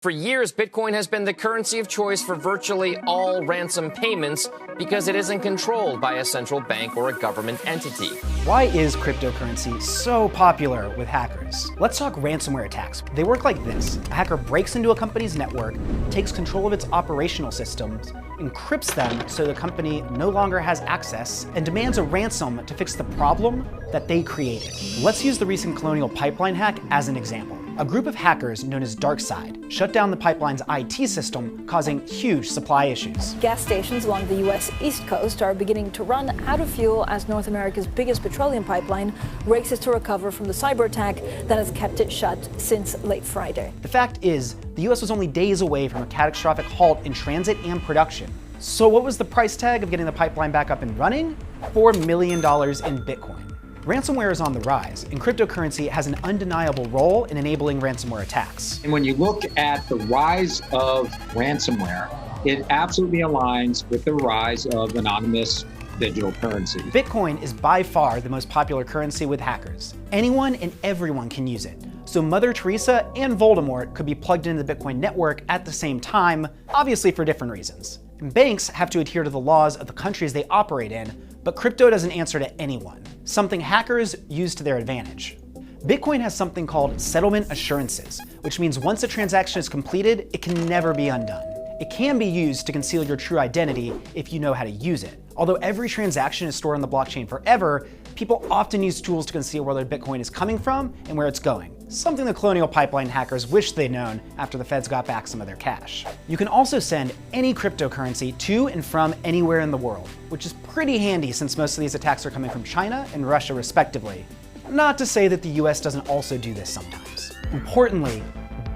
For years, Bitcoin has been the currency of choice for virtually all ransom payments because it isn't controlled by a central bank or a government entity. Why is cryptocurrency so popular with hackers? Let's talk ransomware attacks. They work like this. A hacker breaks into a company's network, takes control of its operational systems, encrypts them so the company no longer has access, and demands a ransom to fix the problem that they created. Let's use the recent Colonial Pipeline hack as an example. A group of hackers known as DarkSide shut down the pipeline's IT system, causing huge supply issues. Gas stations along the U.S. East Coast are beginning to run out of fuel as North America's biggest petroleum pipeline races to recover from the cyber attack that has kept it shut since late Friday. The fact is, the U.S. was only days away from a catastrophic halt in transit and production. So what was the price tag of getting the pipeline back up and running? $4 million in Bitcoin. Ransomware is on the rise, and cryptocurrency has an undeniable role in enabling ransomware attacks. And when you look at the rise of ransomware, it absolutely aligns with the rise of anonymous digital currency. Bitcoin is by far the most popular currency with hackers. Anyone and everyone can use it. So Mother Teresa and Voldemort could be plugged into the Bitcoin network at the same time, obviously for different reasons. And banks have to adhere to the laws of the countries they operate in, but crypto doesn't answer to anyone, something hackers use to their advantage. Bitcoin has something called settlement assurances, which means once a transaction is completed, it can never be undone. It can be used to conceal your true identity if you know how to use it. Although every transaction is stored on the blockchain forever, people often use tools to conceal where their Bitcoin is coming from and where it's going. Something the Colonial Pipeline hackers wish they'd known after the feds got back some of their cash. You can also send any cryptocurrency to and from anywhere in the world, which is pretty handy since most of these attacks are coming from China and Russia respectively. Not to say that the US doesn't also do this sometimes. Importantly,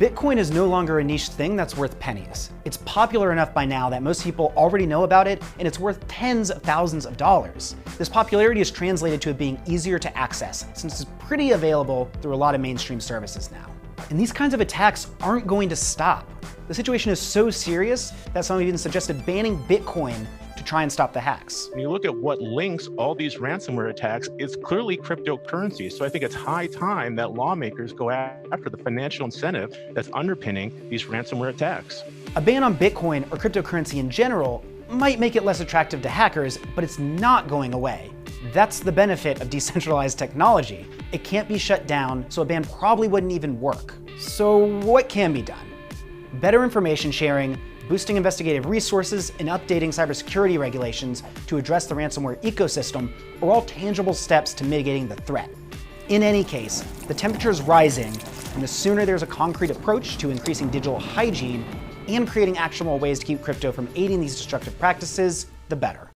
Bitcoin is no longer a niche thing that's worth pennies. It's popular enough by now that most people already know about it, and it's worth tens of thousands of dollars. This popularity is translated to it being easier to access, since it's pretty available through a lot of mainstream services now. And these kinds of attacks aren't going to stop. The situation is so serious that some have even suggested banning Bitcoin to try and stop the hacks. When you look at what links all these ransomware attacks, it's clearly cryptocurrency. So I think it's high time that lawmakers go after the financial incentive that's underpinning these ransomware attacks. A ban on Bitcoin or cryptocurrency in general might make it less attractive to hackers, but it's not going away. That's the benefit of decentralized technology. It can't be shut down, so a ban probably wouldn't even work. So what can be done? Better information sharing, boosting investigative resources, and updating cybersecurity regulations to address the ransomware ecosystem are all tangible steps to mitigating the threat. In any case, the temperature is rising, and the sooner there's a concrete approach to increasing digital hygiene and creating actionable ways to keep crypto from aiding these destructive practices, the better.